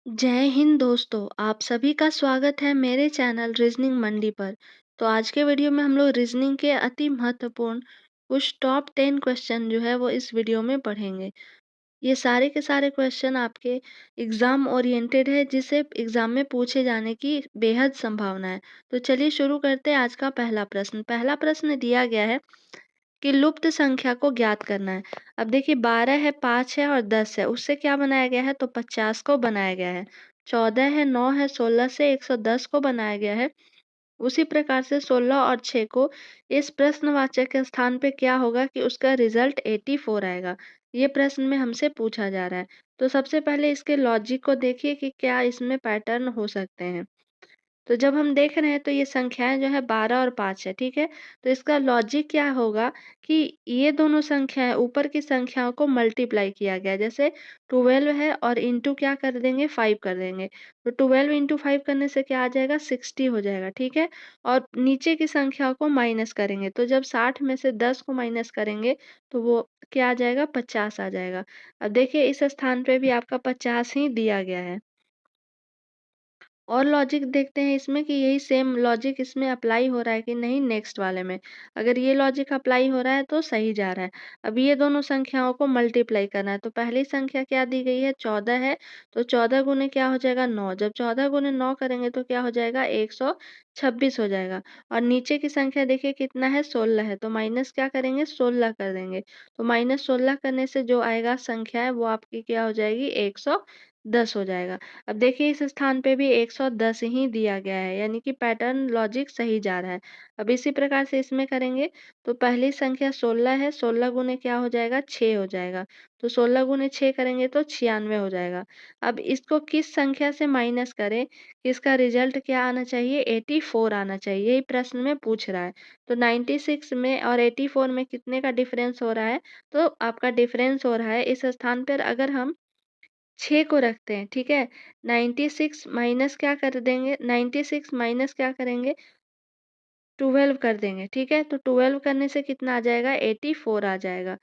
जय हिंद दोस्तों, आप सभी का स्वागत है मेरे चैनल रीजनिंग मंडी पर। तो आज के वीडियो में हम लोग रीजनिंग के अति महत्वपूर्ण कुछ टॉप 10 क्वेश्चन जो है वो इस वीडियो में पढ़ेंगे। ये सारे के सारे क्वेश्चन आपके एग्जाम ओरिएंटेड है, जिसे एग्जाम में पूछे जाने की बेहद संभावना है। तो चलिए शुरू करते हैं आज का पहला प्रश्न। पहला प्रश्न दिया गया है कि लुप्त संख्या को ज्ञात करना है। अब देखिए 12 है, 5 है और 10 है, उससे क्या बनाया गया है तो 50 को बनाया गया है। 14 है, 9 है, 16 से 110 को बनाया गया है। उसी प्रकार से 16 और 6 को इस प्रश्नवाचक के स्थान पे क्या होगा कि उसका रिजल्ट 84 आएगा। ये प्रश्न में हमसे पूछा जा रहा है। तो सबसे पहले इसके लॉजिक को देखिए कि क्या इसमें पैटर्न हो सकते हैं। तो जब हम देख रहे हैं तो ये संख्याएँ जो है 12 और 5 है, ठीक है? तो इसका लॉजिक क्या होगा कि ये दोनों संख्याएँ ऊपर की संख्याओं को मल्टीप्लाई किया गया है। जैसे 12 है और इंटू क्या कर देंगे 5 कर देंगे। तो 12 इंटू 5 करने से क्या आ जाएगा 60 हो जाएगा, ठीक है? और नीचे की संख्याओं को माइनस करेंगे। तो जब 60 में से 10 को माइनस करेंगे तो वो क्या आ जाएगा 50 आ जाएगा। अब देखिए इस स्थान पे भी आपका 50 ही दिया गया है। और लॉजिक देखते हैं इसमें कि यही सेम लॉजिक इसमें अप्लाई हो रहा है कि नहीं नेक्स्ट वाले में। अगर ये लॉजिक अप्लाई हो रहा है तो सही जा रहा है। अब ये दोनों संख्याओं को मल्टीप्लाई करना है। तो पहली संख्या क्या दी गई है 14 है, तो 14 गुने क्या हो जाएगा 9। जब 14 गुने 9 करेंगे तो क्या हो जाएगा 126 हो जाएगा। और नीचे की संख्या देखिए कितना है 16 है, तो माइनस क्या करेंगे 16 कर देंगे। तो माइनस 16 करने से जो आएगा संख्या है वो आपकी क्या हो जाएगी 110 हो जाएगा। अब देखिए इस स्थान पे भी 110 ही दिया गया है, यानी कि पैटर्न लॉजिक सही जा रहा है। अब इसी प्रकार से इसमें करेंगे तो पहली संख्या 16 है, 16 गुने क्या हो जाएगा 6 हो जाएगा। तो 16 गुने 6 करेंगे तो 96 हो जाएगा। अब इसको किस संख्या से माइनस करें कि इसका रिजल्ट क्या आना चाहिए 84 आना चाहिए, यही प्रश्न में पूछ रहा है। तो 96 में और 84 में कितने का डिफरेंस हो रहा है, तो आपका डिफरेंस हो रहा है इस स्थान पर अगर हम 6 को रखते हैं, ठीक है? 96 माइनस क्या कर देंगे 96 माइनस क्या करेंगे 12 कर देंगे, ठीक है? तो 12 करने से कितना आ जाएगा 84 आ जाएगा।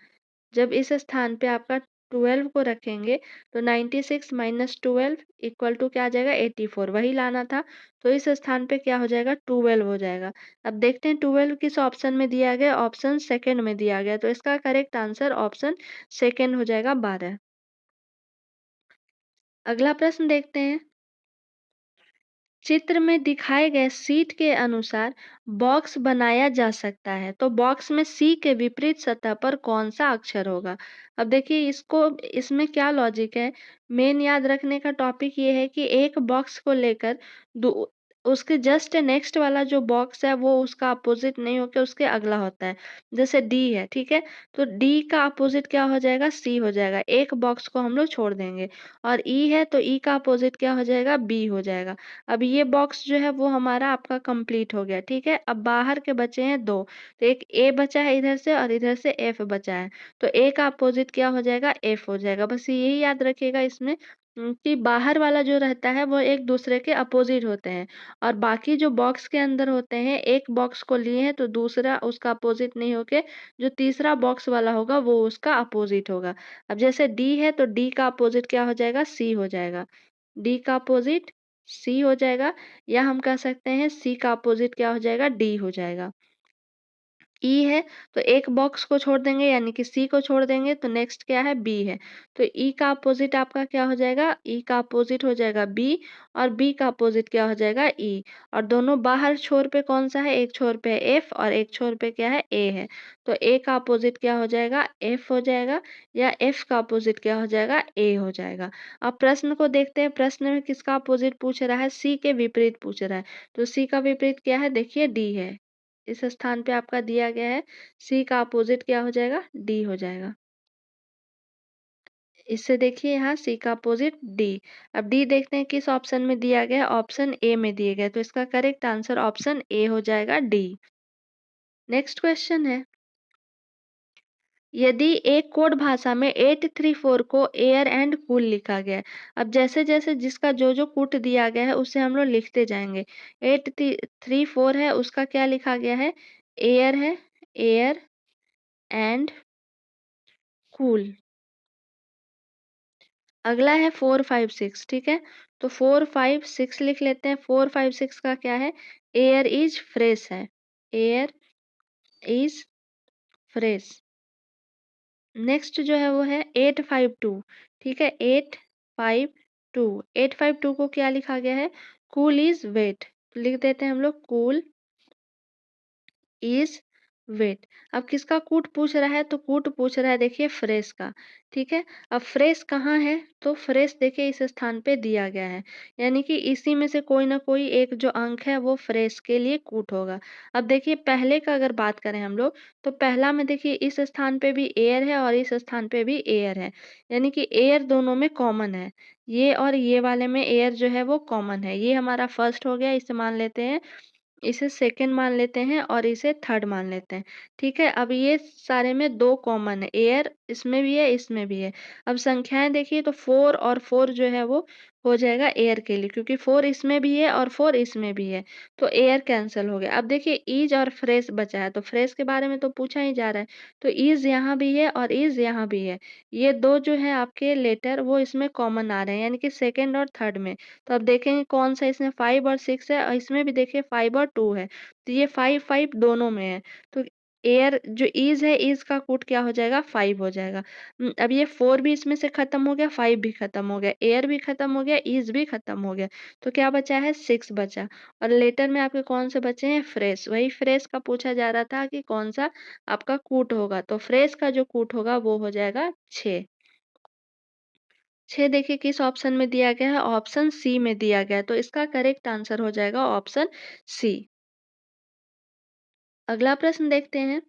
जब इस स्थान पे आपका 12 को रखेंगे तो 96 माइनस 12 इक्वल टू क्या आ जाएगा 84 वही लाना था। तो इस स्थान पे क्या हो जाएगा 12 हो जाएगा। अब देखते हैं 12 किस ऑप्शन में दिया गया, ऑप्शन सेकंड में दिया गया। तो इसका करेक्ट आंसर ऑप्शन सेकंड हो जाएगा 12। अगला प्रश्न देखते हैं। चित्र में दिखाए गए शीट के अनुसार बॉक्स बनाया जा सकता है, तो बॉक्स में सी के विपरीत सतह पर कौन सा अक्षर होगा। अब देखिए इसको इसमें क्या लॉजिक है, मेन याद रखने का टॉपिक ये है कि एक बॉक्स को लेकर दो उसके जस्ट नेक्स्ट वाला जो बॉक्स है वो उसका अपोजिट नहीं होकर उसके अगला होता है। जैसे डी है, ठीक है? तो डी का अपोजिट क्या हो जाएगा सी हो जाएगा, एक बॉक्स को हम लोग छोड़ देंगे। और ई है तो ई का अपोजिट क्या हो जाएगा बी हो जाएगा। अब ये बॉक्स जो है वो हमारा आपका कंप्लीट हो गया, ठीक है? अब बाहर के बचे हैं 2, तो एक ए बचा है इधर से और इधर से एफ बचा है। तो ए का अपोजिट क्या हो जाएगा एफ हो जाएगा। बस यही याद रखिएगा इसमें कि बाहर वाला जो रहता है वो एक दूसरे के अपोजिट होते हैं और बाकी जो बॉक्स के अंदर होते हैं एक बॉक्स को लिए हैं तो दूसरा उसका अपोजिट नहीं होके जो तीसरा बॉक्स वाला होगा वो उसका अपोजिट होगा। अब जैसे डी है तो डी का अपोजिट क्या हो जाएगा सी हो जाएगा। डी का अपोजिट सी हो जाएगा, या हम कह सकते हैं सी का अपोजिट क्या हो जाएगा डी हो जाएगा। ई है तो एक बॉक्स को छोड़ देंगे यानी कि सी को छोड़ देंगे तो नेक्स्ट क्या है बी है। तो ई का अपोजिट आपका क्या हो जाएगा ई का अपोजिट हो जाएगा बी और बी का अपोजिट क्या हो जाएगा ई। और दोनों बाहर छोर पे कौन सा है, एक छोर पे एफ और एक छोर पे क्या है ए है। तो ए का अपोजिट क्या हो जाएगा एफ हो जाएगा, या एफ का अपोजिट क्या हो जाएगा ए हो जाएगा। अब प्रश्न को देखते हैं, प्रश्न में किसका अपोजिट पूछ रहा है सी के विपरीत पूछ रहा है। तो सी का विपरीत क्या है देखिए डी है। इस स्थान पे आपका दिया गया है, सी का अपोजिट क्या हो जाएगा डी हो जाएगा। इससे देखिए यहाँ सी का अपोजिट डी। अब डी देखते हैं किस ऑप्शन में दिया गया है, ऑप्शन ए में दिए गए, तो इसका करेक्ट आंसर ऑप्शन ए हो जाएगा डी। नेक्स्ट क्वेश्चन है, यदि एक कोड भाषा में 834 को एयर एंड कूल लिखा गया है। अब जैसे जैसे जिसका जो जो कूट दिया गया है उसे हम लोग लिखते जाएंगे। 834 है उसका क्या लिखा गया है एयर है, एयर एंड कूल। अगला है 4, 5, 6 ठीक है? तो 4, 5, 6 लिख लेते हैं। 4, 5, 6 का क्या है? एयर इज़ फ्रेश है। Air is fresh. नेक्स्ट जो है वो है 852 ठीक है? 852 852 को क्या लिखा गया है? Cool is wet. लिख देते हैं हम लोग कूल इज़ वेट। अब किसका कूट पूछ रहा है? तो कूट पूछ रहा है देखिए फ्रेश का, ठीक है? अब फ्रेश कहाँ है? तो फ्रेश देखिए इस स्थान पे दिया गया है, यानी कि इसी में से कोई ना कोई एक जो अंक है वो फ्रेश के लिए कूट होगा। अब देखिए पहले का अगर बात करें हम लोग, तो पहला में देखिए इस स्थान पे भी एयर है और इस स्थान पे भी एयर है, यानी कि एयर दोनों में कॉमन है। ये और ये वाले में एयर जो है वो कॉमन है। ये हमारा फर्स्ट हो गया, इसे मान लेते हैं। इसे सेकंड मान लेते हैं और इसे थर्ड मान लेते हैं, ठीक है? अब ये सारे में 2 कॉमन है, एयर इसमें भी है, इसमें भी है। अब संख्याएँ देखिए तो 4 और 4 जो है वो हो जाएगा एयर के लिए, क्योंकि 4 इसमें भी है और 4 इसमें भी है, तो एयर कैंसल हो गया। अब देखिए ईज़ और फ्रेश बचा है, तो फ्रेश के बारे में तो पूछा ही जा रहा है, तो ईज़ यहाँ भी है और ईज़ यहाँ भी है। ये 2 जो है आपके लेटर वो इसमें कॉमन आ रहे हैं, यानी कि सेकंड और थर्ड में। तो अब देखेंगे कौन-सा इसमें 5 और 6 है और इसमें भी देखिए 5 और 2 है। तो ये 5-5 दोनों में है। तो एयर जो इज़ है, इज़ का कूट क्या हो जाएगा? 5 हो जाएगा। अब ये 4 भी इसमें से खत्म हो गया, 5 भी खत्म हो गया, एयर भी खत्म हो गया, इज़ भी खत्म हो गया। तो क्या बचा है? 6 बचा और लेटर में आपके कौन से बचे हैं? फ्रेश। वही फ्रेश का पूछा जा रहा था कि कौन-सा आपका कूट होगा, तो फ्रेश का जो कूट होगा वो हो जाएगा 6। 6 देखिए किस ऑप्शन में दिया गया है? ऑप्शन सी में दिया गया है, तो इसका करेक्ट आंसर हो जाएगा ऑप्शन सी। अगला प्रश्न देखते हैं।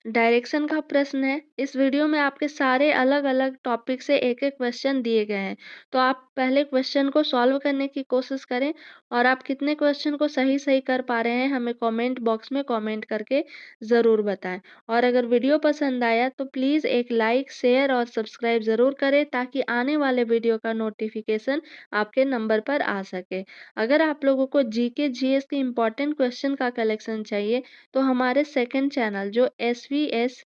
डायरेक्शन का प्रश्न है। इस वीडियो में आपके सारे अलग-अलग टॉपिक से एक-एक क्वेश्चन दिए गए हैं। तो आप पहले क्वेश्चन को सॉल्व करने की कोशिश करें और आप कितने क्वेश्चन को सही-सही कर पा रहे हैं, हमें कमेंट बॉक्स में कमेंट करके ज़रूर बताएँ। और अगर वीडियो पसंद आया तो प्लीज़ एक लाइक, शेयर और सब्सक्राइब ज़रूर करें ताकि आने वाले वीडियो का नोटिफ़िकेशन आपके नंबर पर आ सके। अगर आप लोगों को जीके, जीएस के इम्पोर्टेंट क्वेश्चन का कलेक्शन चाहिए तो हमारे सेकंड चैनल जो एसवीएस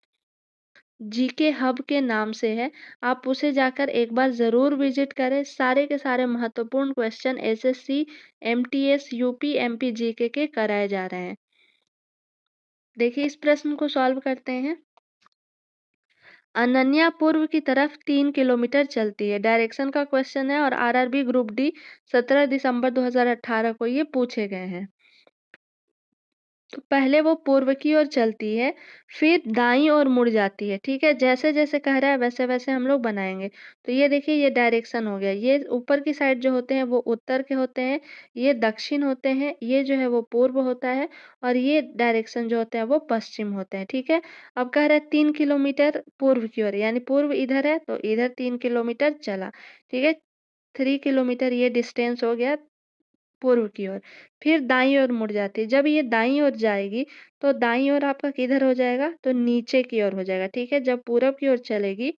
जीके हब के नाम से है, आप उसे जाकर एक बार ज़रूर विज़िट करें। सारे के सारे महत्वपूर्ण question SSC, MTS, UP, MP GK के कराए जा रहे हैं। देखिए इस प्रश्न को सॉल्व करते हैं। अनन्या पूर्व की तरफ 3 किलोमीटर चलती है। डायरेक्शन का क्वेश्चन है और आरआरबी ग्रुप डी 17 दिसंबर 2018 को ये पूछे गए हैं। तो पहले वो पूर्व की ओर चलती है, फिर दाईं ओर मुड़ जाती है, ठीक है? जैसे-जैसे कह रहा है वैसे-वैसे हम लोग बनाएँगे। तो ये देखिए ये डायरेक्शन हो गया, ये ऊपर की साइड जो होते हैं वो उत्तर के होते हैं, ये दक्षिण होते हैं, ये जो है वो पूर्व होता है और ये डायरेक्शन जो होते हैं वो पश्चिम होते हैं, ठीक है? अब कह रहा है 3 किलोमीटर पूर्व की ओर, यानी पूर्व इधर है तो इधर 3 किलोमीटर चला, ठीक है? 3 किलोमीटर ये डिस्टेंस हो गया पूर्व की ओर, फिर दाईं ओर मुड़ जाती है। जब ये दाईं ओर जाएगी, तो दाईं ओर आपका किधर हो जाएगा? तो नीचे की ओर हो जाएगा, ठीक है? जब पूरब की ओर चलेगी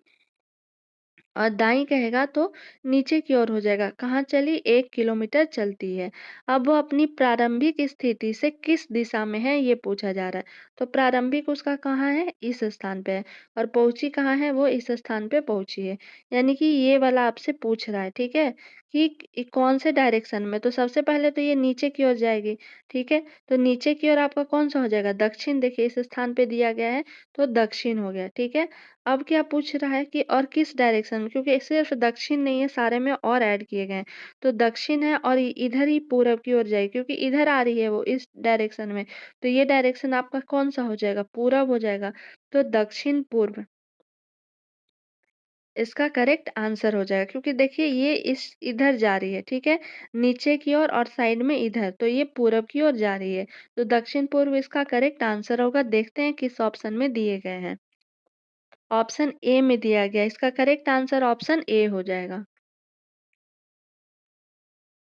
और दाईं कहेगा तो नीचे की ओर हो जाएगा। कहाँ चली? 1 किलोमीटर चलती है। अब वो अपनी प्रारंभिक स्थिति से किस दिशा में है ये पूछा जा रहा है। तो प्रारंभिक उसका कहाँ है? इस स्थान पे है और पहुँची कहाँ है? वो इस स्थान पे पहुँची है। यानी कि ये वाला आपसे पूछ रहा है, ठीक है? कि कौन से डायरेक्शन में? तो सबसे पहले तो ये नीचे की ओर जाएगी, ठीक है? तो नीचे की ओर आपका कौन-सा हो जाएगा? दक्षिण देखिए इस स्थान पे दिया गया है, तो दक्षिण हो गया, ठीक है? अब क्या पूछ रहा है कि और किस डायरेक्शन में? क्योंकि सिर्फ दक्षिण नहीं है, सारे में और ऐड किए गए हैं। तो दक्षिण है और इधर ही पूरब की ओर जाएगी क्योंकि इधर आ रही है वो इस डायरेक्शन में। तो ये डायरेक्शन आपका कौन-सा हो जाएगा? पूरब हो जाएगा। तो दक्षिण पूर्व इसका करेक्ट आंसर हो जाएगा क्योंकि देखिए ये इस इधर जा रही है, ठीक है? नीचे की ओर और साइड में इधर, तो ये पूरब की ओर जा रही है। तो दक्षिण पूर्व इसका करेक्ट आंसर होगा। देखते हैं किस ऑप्शन में दिए गए हैं। ऑप्शन ए में दिया गया है, इसका करेक्ट आंसर ऑप्शन ए हो जाएगा।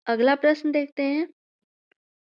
अगला प्रश्न देखते हैं।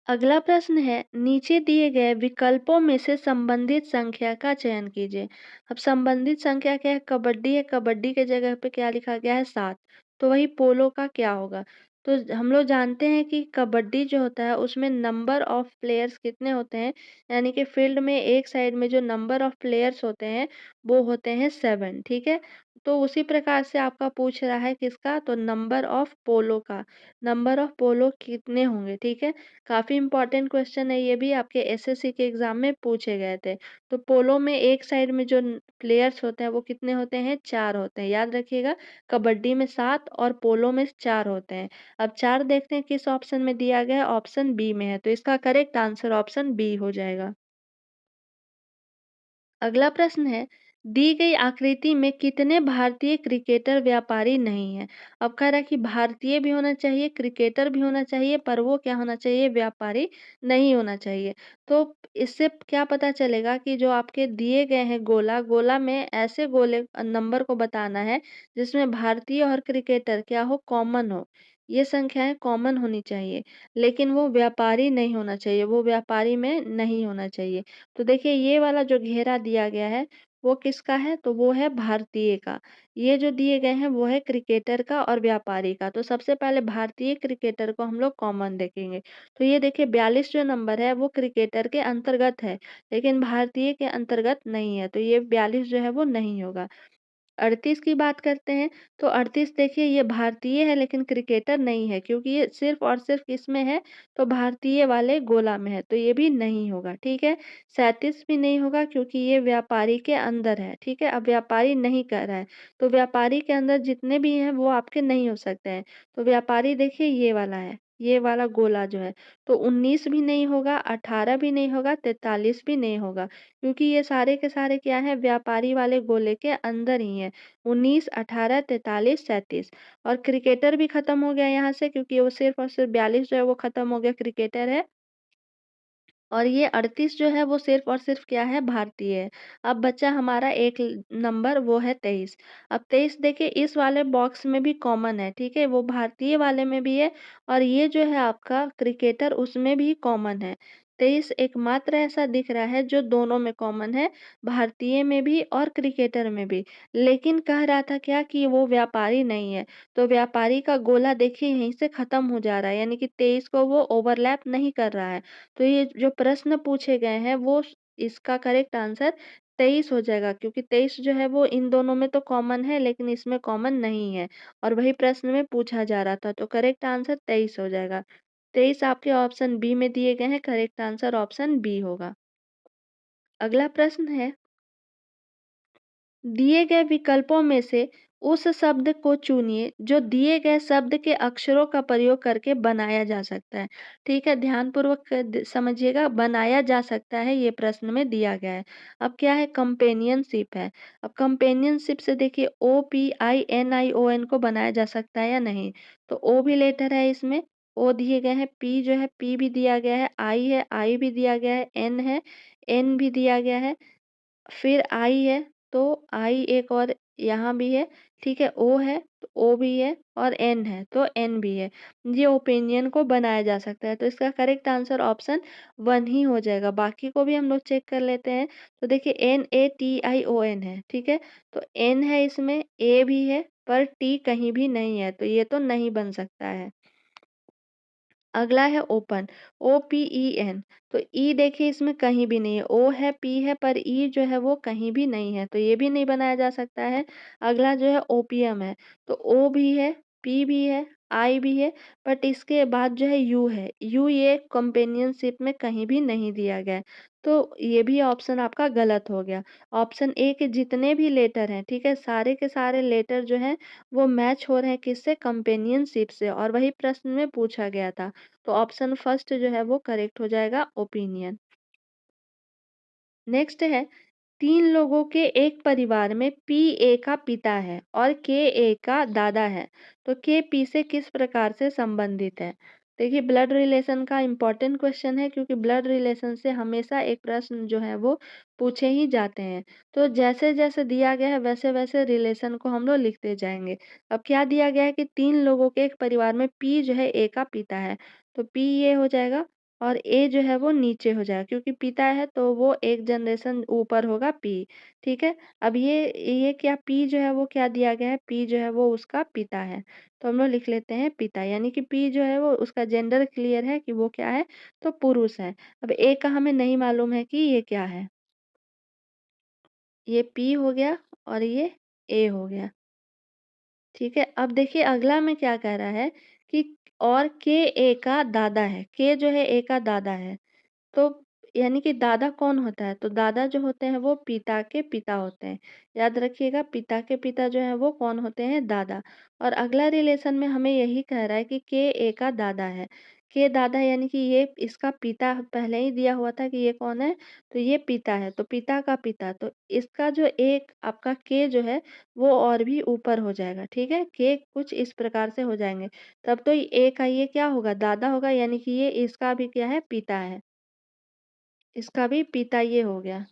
अगला प्रश्न है, नीचे दिए गए विकल्पों में से संबंधित संख्या का चयन कीजिए। अब संबंधित संख्या क्या है? कबड्डी है, कबड्डी के जगह पे क्या लिखा गया है? 7। तो वही पोलो का क्या होगा? तो हम लोग जानते हैं कि कबड्डी जो होता है उसमें नंबर ऑफ प्लेयर्स कितने होते हैं? यानी कि फील्ड में एक साइड में जो नंबर ऑफ प्लेयर्स होते हैं वो होते हैं 7, ठीक है? तो उसी प्रकार से आपका पूछ रहा है किसका? तो नंबर ऑफ पोलो का। नंबर ऑफ पोलो कितने होंगे, ठीक है? काफ़ी इम्पोर्टेंट क्वेश्चन है ये भी, आपके एसएससी के एग्ज़ाम में पूछे गए थे। तो पोलो में एक साइड में जो प्लेयर्स होते हैं वो कितने होते हैं? 4 होते हैं, याद रखिएगा। कबड्डी में 7 और पोलो में 4 होते हैं। अब 4 देखते हैं किस ऑप्शन में दिया गया है, ऑप्शन बी में है, तो इसका करेक्ट आंसर ऑप्शन बी हो जाएगा। अगला प्रश्न है, दी गई आकृति में कितने भारतीय क्रिकेटर व्यापारी नहीं हैं? अब कह रहा है कि भारतीय भी होना चाहिए, क्रिकेटर भी होना चाहिए, पर वो क्या होना चाहिए? व्यापारी नहीं होना चाहिए। तो इससे क्या पता चलेगा कि जो आपके दिए गए हैं गोला, गोला में ऐसे गोले नंबर को बताना है जिसमें भारतीय और क्रिकेटर क्या हो? कॉमन हो। ये संख्याएँ कॉमन होनी चाहिए, लेकिन वो व्यापारी नहीं होना चाहिए, वो व्यापारी में नहीं होना चाहिए। तो देखिए ये वाला जो घेरा दिया गया है, वो किसका है? तो वो है भारतीय का। ये जो दिए गए हैं वो है क्रिकेटर का और व्यापारी का। तो सबसे पहले भारतीय क्रिकेटर को हम लोग कॉमन देखेंगे। तो ये देखिए 42 जो नंबर है वो क्रिकेटर के अंतर्गत है, लेकिन भारतीय के अंतर्गत नहीं है। तो ये 42 जो है वो नहीं होगा। 38 की बात करते हैं, तो 38 देखिए ये भारतीय है लेकिन क्रिकेटर नहीं है, क्योंकि ये सिर्फ़ और सिर्फ़ किसमें है? तो भारतीय वाले गोला में है, तो ये भी नहीं होगा, ठीक है? 37 भी नहीं होगा क्योंकि ये व्यापारी के अंदर है, ठीक है? अब व्यापारी नहीं कर रहा है, तो व्यापारी के अंदर जितने भी हैं वो आपके नहीं हो सकते हैं। तो व्यापारी देखिए ये वाला है, ये वाला गोला जो है, तो 19 भी नहीं होगा, 18 भी नहीं होगा, 43 भी नहीं होगा, क्योंकि ये सारे के सारे क्या हैं? व्यापारी वाले गोले के अंदर ही हैं। 19, 18, 43, 37 और क्रिकेटर भी खत्म हो गया यहाँ से, क्योंकि वो सिर्फ़ और सिर्फ़ 42 जो है वो खत्म हो गया, क्रिकेटर है। और ये 38 जो है वो सिर्फ़ और सिर्फ़ क्या है? भारतीय है। अब बचा हमारा एक नंबर, वो है 23। अब 23 देखिए इस वाले बॉक्स में भी कॉमन है, ठीक है? वो भारतीय वाले में भी है और ये जो है आपका क्रिकेटर उसमें भी कॉमन है। 23 एकमात्र ऐसा दिख रहा है जो दोनों में कॉमन है, भारतीय में भी और क्रिकेटर में भी। लेकिन कह रहा था क्या कि वो व्यापारी नहीं है। तो व्यापारी का गोला देखिए यहीं से ख़त्म हो जा रहा है, यानी कि 23 को वो ओवरलैप नहीं कर रहा है। तो ये जो प्रश्न पूछे गए हैं वो इसका करेक्ट आंसर 23 हो जाएगा, क्योंकि 23 जो है वो इन दोनों में तो कॉमन है लेकिन इसमें कॉमन नहीं है और वही प्रश्न में पूछा जा रहा था, तो करेक्ट आंसर 23 हो जाएगा। 23 आपके ऑप्शन बी में दिए गए हैं, करेक्ट आंसर ऑप्शन बी होगा। अगला प्रश्न है, दिए गए विकल्पों में से उस शब्द को चुनिए जो दिए गए शब्द के अक्षरों का प्रयोग करके बनाया जा सकता है। ठीक है, ध्यानपूर्वक समझिएगा, बनाया जा सकता है ये प्रश्न में दिया गया है। अब क्या है? कंपेनियनशिप है। अब कंपेनियनशिप से देखिए OPINION को बनाया जा सकता है या नहीं? तो ओ भी लेटर है इसमें, ओ दिए गए हैं, पी जो है पी भी दिया गया है, आई है आई भी दिया गया है, एन है एन भी दिया गया है, फिर आई है, तो आई एक और यहाँ भी है, ठीक है, ओ है, तो ओ भी है और एन है, तो एन भी है। ये ओपिनियन को बनाया जा सकता है, तो इसका करेक्ट आंसर ऑप्शन 1 ही हो जाएगा। बाकी को भी हम लोग चेक कर लेते हैं, तो देखिए NATION है, ठीक है? तो एन है इसमें, ए भी है, पर टी कहीं भी नहीं है, तो ये तो नहीं बन सकता है। अगला है ओपन, OPEN, तो ई देखिए इसमें कहीं भी नहीं है, ओ है, पी है, पर ई जो है वो कहीं भी नहीं है, तो ये भी नहीं बनाया जा सकता है। अगला जो है ओपीएम है, तो ओ भी है, पी भी है, आई भी है, बट इसके बाद जो है यू है, यू ये कंपेनियनशिप में कहीं भी नहीं दिया गया है, तो ये भी ऑप्शन आपका गलत हो गया। ऑप्शन ए के जितने भी लेटर हैं, ठीक है, सारे के सारे लेटर जो हैं वो मैच हो रहे हैं किससे? कंपेनियनशिप से, और वही प्रश्न में पूछा गया था। तो ऑप्शन फर्स्ट जो है वो करेक्ट हो जाएगा, ओपिनियन। नेक्स्ट है, 3 लोगों के एक परिवार में पी ए का पिता है और के ए का दादा है, तो के पी से किस प्रकार से संबंधित है? देखिए ब्लड रिलेशन का इम्पोर्टेंट क्वेश्चन है, क्योंकि ब्लड रिलेशन से हमेशा एक प्रश्न जो है वो पूछे ही जाते हैं। तो जैसे-जैसे दिया गया है वैसे-वैसे रिलेशन को हम लोग लिखते जाएँगे। अब क्या दिया गया है कि 3 लोगों के एक परिवार में पी जो है ए का पिता है, तो पी ये हो जाएगा और ए जो है वो नीचे हो जाएगा, क्योंकि पिता है तो वो एक जनरेशन ऊपर होगा पी, ठीक है? अब ये क्या पी जो है वो क्या दिया गया है? पी जो है वो उसका पिता है, तो हम लोग लिख लेते हैं पिता, यानी कि पी जो है वो उसका जेंडर क्लियर है कि वो क्या है? तो पुरुष है। अब ए का हमें नहीं मालूम है कि ये क्या है? ये पी हो गया और ये ए हो गया। ठीक है, अब देखिए अगला में क्या कह रहा है कि और के ए का दादा है, के जो है ए का दादा है। तो यानी कि दादा कौन होता है? तो दादा जो होते हैं वो पिता के पिता होते हैं। याद रखिएगा पिता के पिता जो हैं वो कौन होते हैं? दादा। और अगला रिलेशन में हमें यही कह रहा है कि के ए का दादा है। के दादा यानी कि ये इसका पिता पहले ही दिया हुआ था कि ये कौन है? तो ये पिता है, तो पिता का पिता। तो इसका जो एक आपका के जो है वो और भी ऊपर हो जाएगा, ठीक है? के कुछ इस प्रकार से हो जाएँगे। तब तो ए का ये क्या होगा? दादा होगा यानी कि ये इसका भी क्या है? पिता है। इसका भी पिता ये हो गया,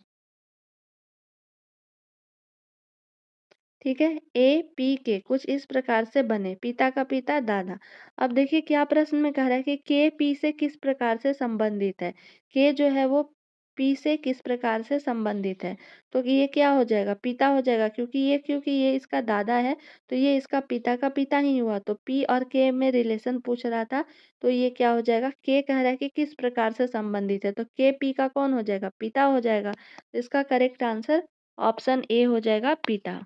ठीक है? ए, पी के कुछ इस प्रकार से बने, पिता का पिता, दादा। अब देखिए क्या प्रश्न में कह रहा है कि के पी से किस प्रकार से संबंधित है? के जो है वो पी से किस प्रकार से संबंधित है? तो ये क्या हो जाएगा? पिता हो जाएगा क्योंकि ये इसका दादा है, तो ये इसका पिता का पिता ही हुआ। तो पी और के में रिलेशन पूछ रहा था, तो ये क्या हो जाएगा? के कह रहा है कि किस प्रकार से संबंधित है, तो के पी का कौन हो जाएगा? पिता हो जाएगा। तो इसका करेक्ट आंसर ऑप्शन ए हो जाएगा पिता।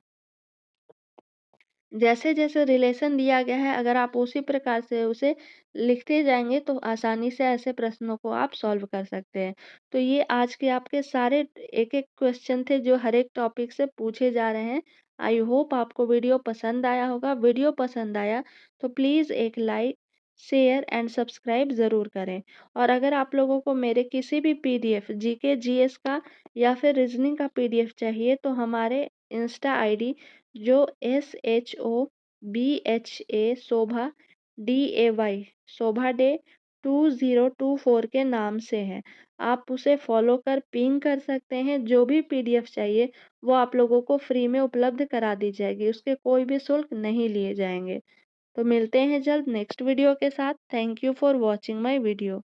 जैसे-जैसे रिलेशन दिया गया है, अगर आप उसी प्रकार से उसे लिखते जाएँगे, तो आसानी से ऐसे प्रश्नों को आप सॉल्व कर सकते हैं। तो ये आज के आपके सारे एक-एक क्वेश्चन थे, जो हर एक टॉपिक से पूछे जा रहे हैं। आई होप आपको वीडियो पसंद आया होगा। वीडियो पसंद आया, तो प्लीज़ एक लाइक, शेयर एंड सब्सक्राइब ज़रूर करें। और अगर आप लोगों को मेरे किसी भी पीडीएफ, जीके, जीएस का या फिर रीज़निंग का पीडीएफ चाहिए, तो हमारे इंस्टा आईडी जो SHOBHA शोभा DAY शोभा डे 2024 के नाम से है। आप उसे फॉलो कर पिंग कर सकते हैं। जो भी पीडीएफ चाहिए वो आप लोगों को फ्री में उपलब्ध करा दी जाएगी। उसके कोई भी शुल्क नहीं लिए जाएँगे। तो मिलते हैं जल्द नेक्स्ट वीडियो के साथ। Thank you for watching my video.